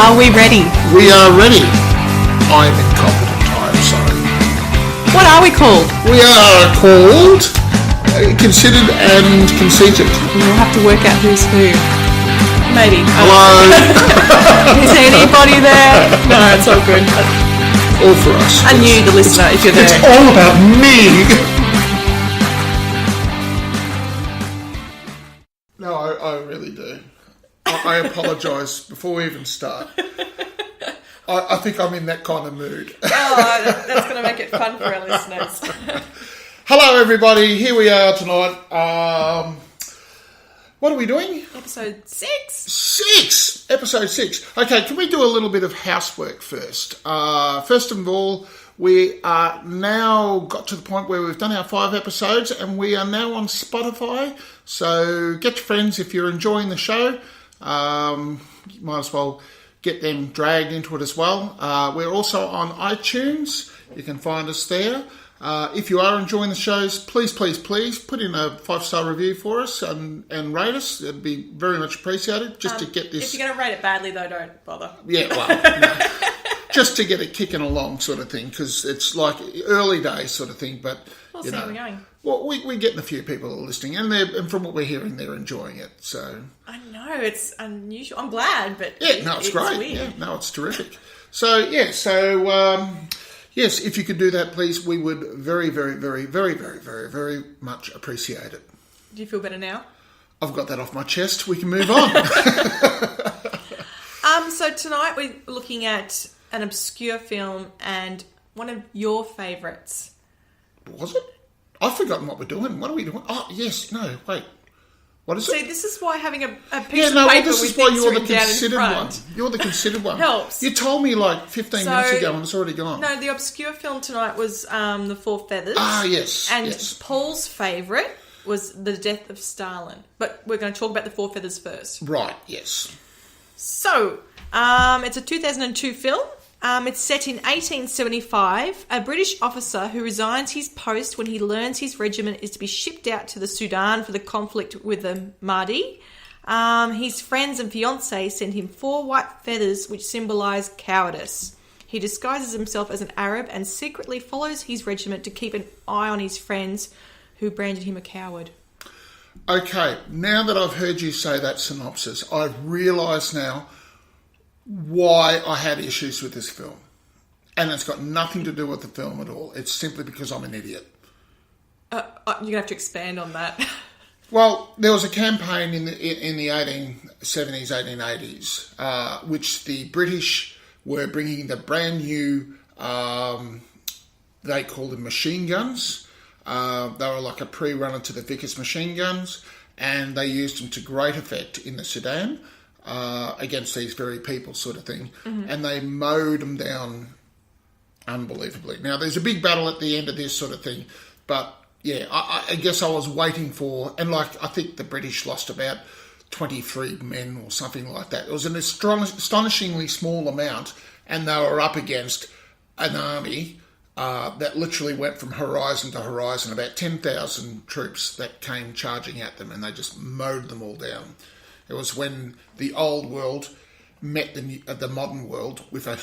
Are we ready? We are ready. I'm incompetent, I'm sorry. What are we called? We are called Considered and Conceited. We'll have to work out who's who. Maybe. Hello. Is anybody there? No, it's all good. All for us. And you, the listener, if you're there. It's all about me. No, I really do. I apologise before we even start. I think I'm in that kind of mood. Oh, that's going to make it fun for our listeners. Hello, everybody. Here we are tonight. What are we doing? Episode 6. Episode 6. Okay, can we do a little bit of housework first? First of all, we are now got to the point where we've done our 5 episodes and we are now on Spotify. So get your friends if you're enjoying the show. You might as well get them dragged into it as well. We're also on iTunes. You can find us there. If you are enjoying the shows, please put in a 5-star review for us and rate us. It'd be very much appreciated just to get this. If you're going to rate it badly, though, don't bother. Yeah, well, no. Just to get it kicking along sort of thing, because it's like early days sort of thing. But We'll see how we're going. Well, we're getting a few people listening, and from what we're hearing, they're enjoying it. So I know, it's unusual. I'm glad, but it's great. Weird. Yeah, no, it's terrific. So yes, if you could do that, please, we would very, very, very, very, very, very, very much appreciate it. Do you feel better now? I've got that off my chest. We can move on. So tonight we're looking at an obscure film and one of your favourites. Was it? I've forgotten what we're doing. What are we doing? Oh, yes. No, wait. What is it? See, this is why having a piece of paper this with is why things you're the written down in considered front one. You're the considered one. helps. You told me like 15 minutes ago and it's already gone. No, the obscure film tonight was The Four Feathers. Ah, yes. And yes. Paul's favourite was The Death of Stalin. But we're going to talk about The Four Feathers first. Right, yes. So, it's a 2002 film. It's set in 1875. A British officer who resigns his post when he learns his regiment is to be shipped out to the Sudan for the conflict with the Mahdi. His friends and fiancée send him 4 white feathers which symbolise cowardice. He disguises himself as an Arab and secretly follows his regiment to keep an eye on his friends who branded him a coward. Okay, now that I've heard you say that synopsis, I've realised now why I had issues with this film. And it's got nothing to do with the film at all. It's simply because I'm an idiot. You're going to have to expand on that. Well, there was a campaign in the 1870s, 1880s, which the British were bringing the brand new, they called them machine guns. They were like a pre-runner to the Vickers machine guns, and they used them to great effect in the Sudan against these very people sort of thing. Mm-hmm. And they mowed them down unbelievably. Now, there's a big battle at the end of this sort of thing, but yeah, I guess I was waiting for, and like I think the British lost about 23 men or something like that. It was an astonishingly small amount, and they were up against an army that literally went from horizon to horizon, about 10,000 troops that came charging at them, and they just mowed them all down. It was when the old world met the modern world with a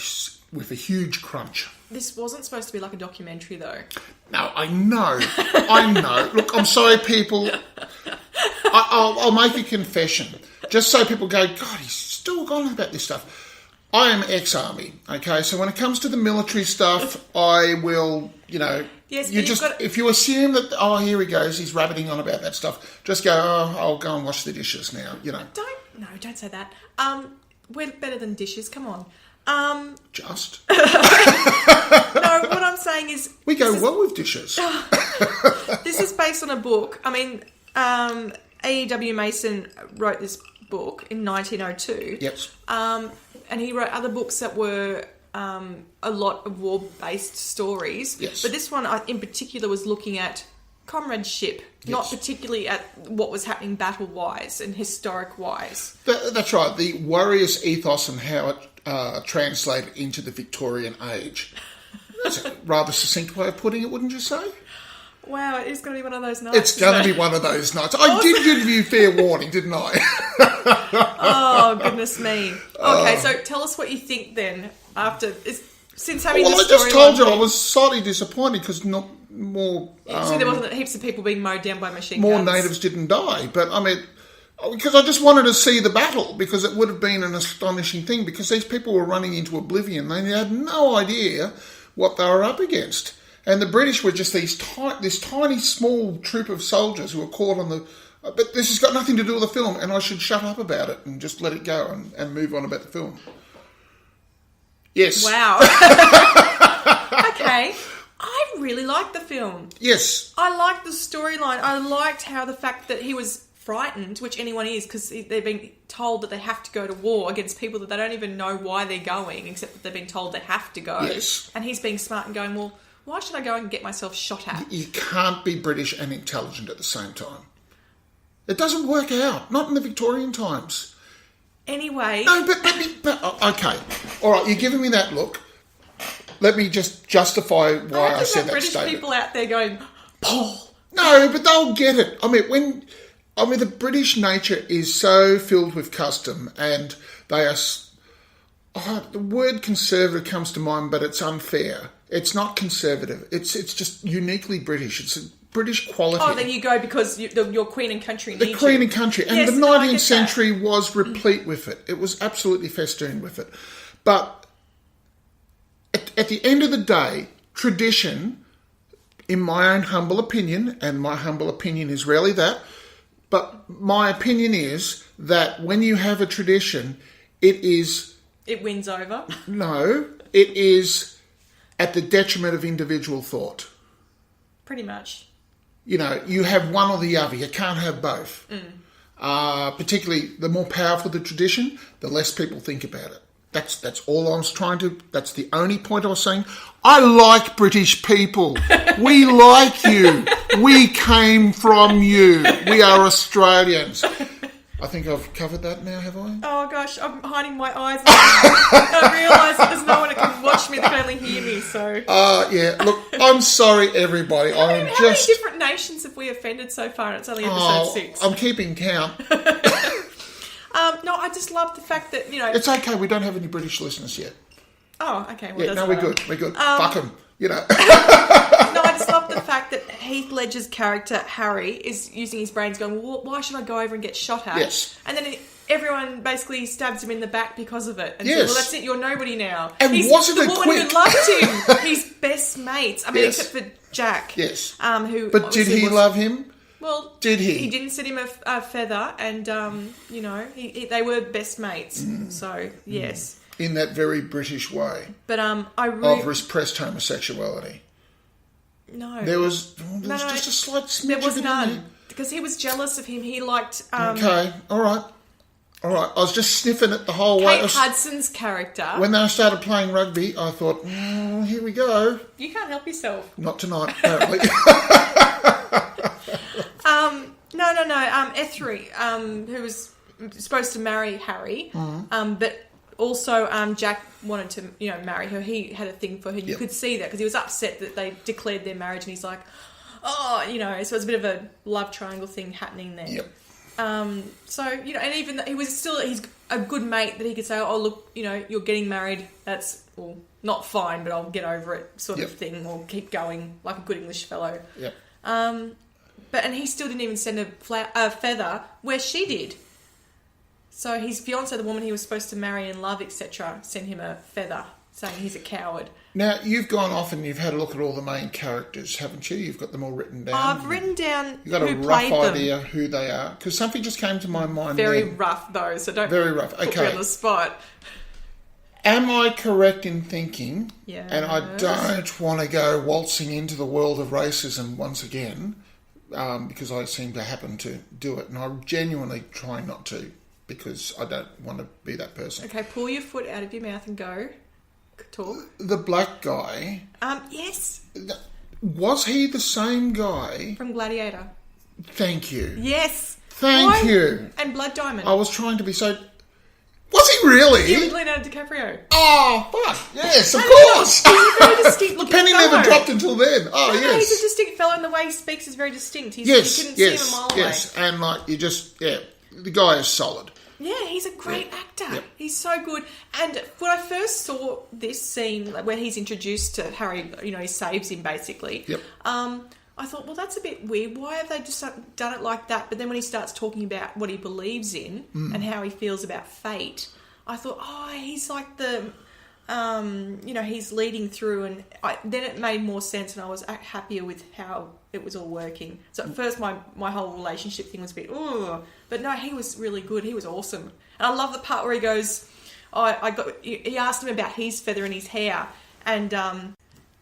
huge crunch. This wasn't supposed to be like a documentary, though. No, I know. Look, I'm sorry, people. I'll make a confession. Just so people go, God, he's still gone about this stuff. I am ex-army, okay? So when it comes to the military stuff, I will, Yes, if you assume that, here he goes, he's rabbiting on about that stuff, just go, I'll go and wash the dishes now, Don't say that. We're better than dishes, come on. Just? No, what I'm saying is... We go well with dishes. This is based on a book. I mean, A.W. Mason wrote this book in 1902. Yes. And he wrote other books that were a lot of war-based stories. Yes. But this one in particular was looking at comradeship, not particularly at what was happening battle-wise and historic-wise. That's right. The warrior's ethos and how it translated into the Victorian age. That's a rather succinct way of putting it, wouldn't you say? Wow, it is going to be one of those nights. It's going to be one of those nights. I did give you fair warning, didn't I? Oh, goodness me. Okay, so tell us what you think then after... Since having Well, I just told you I was slightly disappointed because not more... so there wasn't heaps of people being mowed down by machine more guns. natives didn't die. But, I mean... Because I just wanted to see the battle, because it would have been an astonishing thing, because these people were running into oblivion. They had no idea what they were up against. And the British were just this tiny, small troop of soldiers who were caught on the... But this has got nothing to do with the film, and I should shut up about it and just let it go and move on about the film. Yes. Wow. Okay. I really liked the film. Yes. I liked the storyline. I liked how the fact that he was frightened, which anyone is, because they've been told that they have to go to war against people that they don't even know why they're going, except that they've been told they have to go. Yes. And he's being smart and going, well, why should I go and get myself shot at? You can't be British and intelligent at the same time. It doesn't work out. Not in the Victorian times. Anyway. No, but okay. All right, you're giving me that look. Let me just justify why I said that British statement. people out there going, Paul. No, but they'll get it. I mean, the British nature is so filled with custom, and they are... the word conservative comes to mind, but it's unfair. It's not conservative. It's just uniquely British. It's a British quality. Oh, then you go because your Queen and Country need the Queen and Country. And yes, the 19th century was replete with it. It was absolutely festooned with it. But at the end of the day, tradition, in my own humble opinion, and my humble opinion is rarely that, but my opinion is that when you have a tradition, it wins over. No, it is at the detriment of individual thought. Pretty much. You know, you have one or the other. You can't have both. Particularly, the more powerful the tradition, the less people think about it. That's all I was trying to... That's the only point I was saying. I like British people. We like you. We came from you. We are Australians. I think I've covered that now, have I? Oh, gosh. I'm hiding my eyes. I realise that there's no one that can watch me. They can only hear me, so... Yeah. Look, I'm sorry, everybody. How many different nations have we offended so far? And it's only episode 6. I'm keeping count. No, I just love the fact that, you know... It's okay. We don't have any British listeners yet. Oh, okay. Well, yeah, no, we're good. We're good. Fuck them. You know. No, I just love the fact that Heath Ledger's character, Harry, is using his brains going, well, why should I go over and get shot at? Yes. And then everyone basically stabs him in the back because of it. And yes. says, well, that's it, you're nobody now. And wasn't it quick? The woman who loved him. He's best mates. I mean, yes. except for Jack. Yes. But did he love him? Well, did he? He didn't send him a feather, and, you know, they were best mates. So, yes. In that very British way. But I really... Of repressed homosexuality. No. There was just a slight smidge. There was none. Because he was jealous of him. He liked... okay, all right. I was just sniffing it the whole way. Kate Hudson's character... When they started playing rugby, I thought, here we go. You can't help yourself. Not tonight, apparently. No. Ethery, who was supposed to marry Harry, but... Also, Jack wanted to, you know, marry her. He had a thing for her. You could see that because he was upset that they declared their marriage, and he's like, oh, you know. So it's a bit of a love triangle thing happening there. Yep. So you know, and even he's a good mate that he could say, oh look, you know, you're getting married. That's not fine, but I'll get over it, sort of thing, or keep going like a good English fellow. Yep. And he still didn't even send a feather where she did. So his fiancée, the woman he was supposed to marry and love, etc., sent him a feather saying he's a coward. Now, you've gone off and you've had a look at all the main characters, haven't you? You've got them all written down. I've written down You've got a rough idea who they are. Because something just came to my mind. Very rough, though, so don't very rough. Put me on the spot. Am I correct in thinking, yes. And I don't want to go waltzing into the world of racism once again, because I seem to happen to do it, and I genuinely try not to, because I don't want to be that person. Okay, pull your foot out of your mouth and go. Talk. The black guy. Yes. Was he the same guy? From Gladiator. Thank you. Yes. Thank you. And Blood Diamond. I was trying to be so... Was he really? Yeah, with Leonardo DiCaprio. Oh, fuck. Yes, of course. He's a very distinct looking The penny fellow. never dropped until then. Oh, no, yes. He's a distinct fellow, and the way he speaks is very distinct. You couldn't see him a mile away. Yes, and like you just, the guy is solid. Yeah, he's a great actor. Yep. He's so good. And when I first saw this scene where he's introduced to Harry, he saves him basically. Yep. I thought, well, that's a bit weird. Why have they just done it like that? But then when he starts talking about what he believes in and how he feels about fate, I thought, he's like the, he's leading through. And then it made more sense, and I was happier with how it was all working. So at first, my whole relationship thing was a bit, but no, he was really good. He was awesome. And I love the part where he goes, he asked him about his feather in his hair, and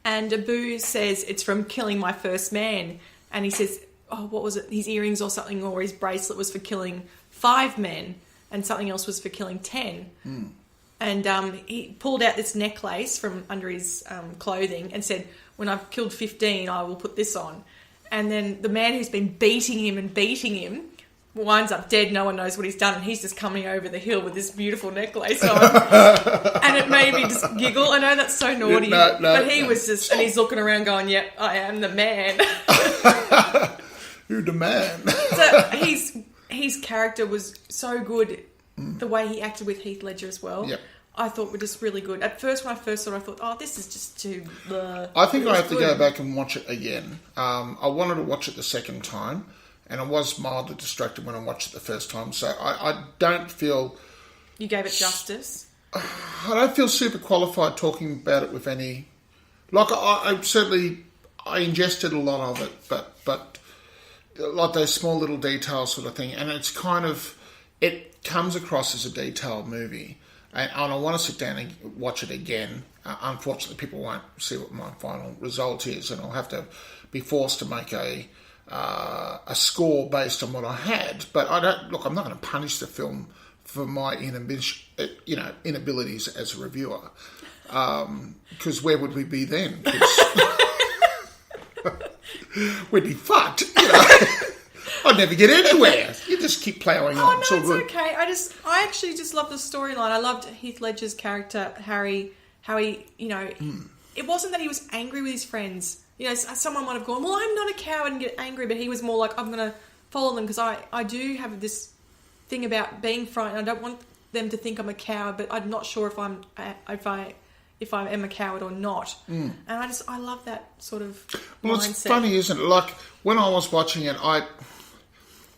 Abu says it's from killing my first man. And he says, what was it? His earrings or something, or his bracelet was for killing 5 men, and something else was for killing 10. And he pulled out this necklace from under his clothing and said, when I've killed 15, I will put this on. And then the man who's been beating him winds up dead. No one knows what he's done, and he's just coming over the hill with this beautiful necklace on. And it made me just giggle. I know that's so naughty, but he was just, and he's looking around going, yep, I am the man. You're the man. So his character was so good. The way he acted with Heath Ledger as well. Yep. I thought were just really good. At first, when I first saw it, I thought, this is just too... I think I have to go back and watch it again. I wanted to watch it the second time, and I was mildly distracted when I watched it the first time, so I don't feel... You gave it justice? I don't feel super qualified talking about it with any... Like, I certainly... I ingested a lot of it, but like those small little details sort of thing, and it's kind of... It comes across as a detailed movie, and I want to sit down and watch it again. Unfortunately, people won't see what my final result is, and I'll have to be forced to make a score based on what I had. But I don't look. I'm not going to punish the film for my inabilities as a reviewer, because where would we be then? We'd be fucked. I'd never get anywhere. You just keep ploughing on. No, it's okay. I actually just love the storyline. I loved Heath Ledger's character, Harry, how he, it wasn't that he was angry with his friends. Someone might have gone, well, I'm not a coward and get angry, but he was more like, I'm going to follow them because I do have this thing about being frightened. I don't want them to think I'm a coward, but I'm not sure if I am a coward or not. And I love that sort of mindset. It's funny, isn't it? Like, when I was watching it,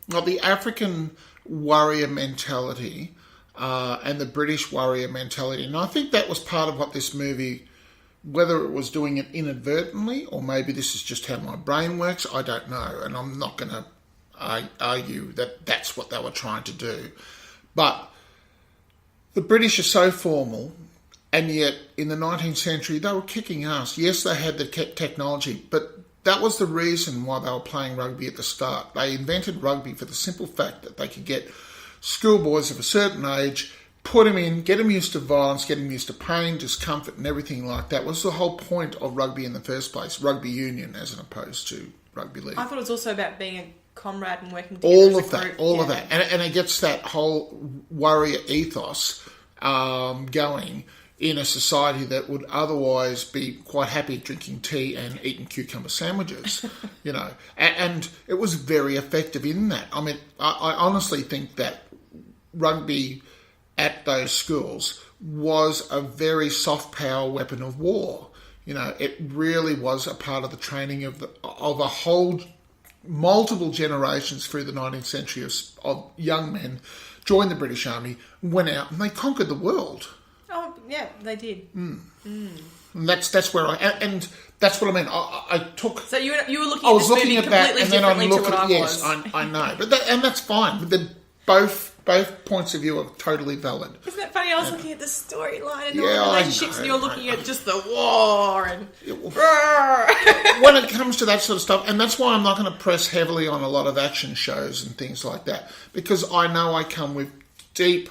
the African warrior mentality and the British warrior mentality, and I think that was part of what this movie, whether it was doing it inadvertently or maybe this is just how my brain works, I don't know, and I'm not going to argue that that's what they were trying to do. But the British are so formal, and yet in the 19th century they were kicking ass. Yes, they had the technology, but that was the reason why they were playing rugby at the start. They invented rugby for the simple fact that they could get schoolboys of a certain age, put them in, get them used to violence, get them used to pain, discomfort and everything like that. Was the whole point of rugby in the first place, rugby union as opposed to rugby league. I thought it was also about being a comrade and working together all of that. And it gets that whole warrior ethos going in a society that would otherwise be quite happy drinking tea and eating cucumber sandwiches, and it was very effective in that. I mean, I honestly think that rugby at those schools was a very soft power weapon of war. It really was a part of the training of a whole multiple generations through the 19th century of young men joined the British Army, went out and they conquered the world. Oh, yeah, they did. And that's where and that's what I mean. I took... So you were looking at this movie completely differently to what I was. Yes, I know. And that's fine. But both points of view are totally valid. Isn't that funny? I was looking at the storyline and all the relationships, and you're looking at just the war and... When it comes to that sort of stuff, and that's why I'm not going to press heavily on a lot of action shows and things like that, because I know I come with deep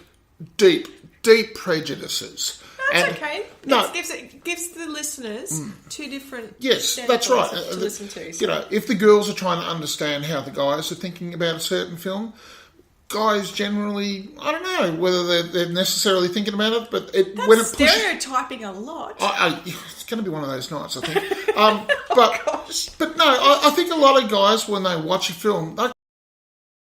prejudices. That's okay. It gives the listeners two different... Yes, that's right. To listen to. So. If the girls are trying to understand how the guys are thinking about a certain film, guys generally, I don't know whether they're necessarily thinking about it, but that's stereotyping a lot. It's going to be one of those nights, I think. But no, I think a lot of guys, when they watch a film,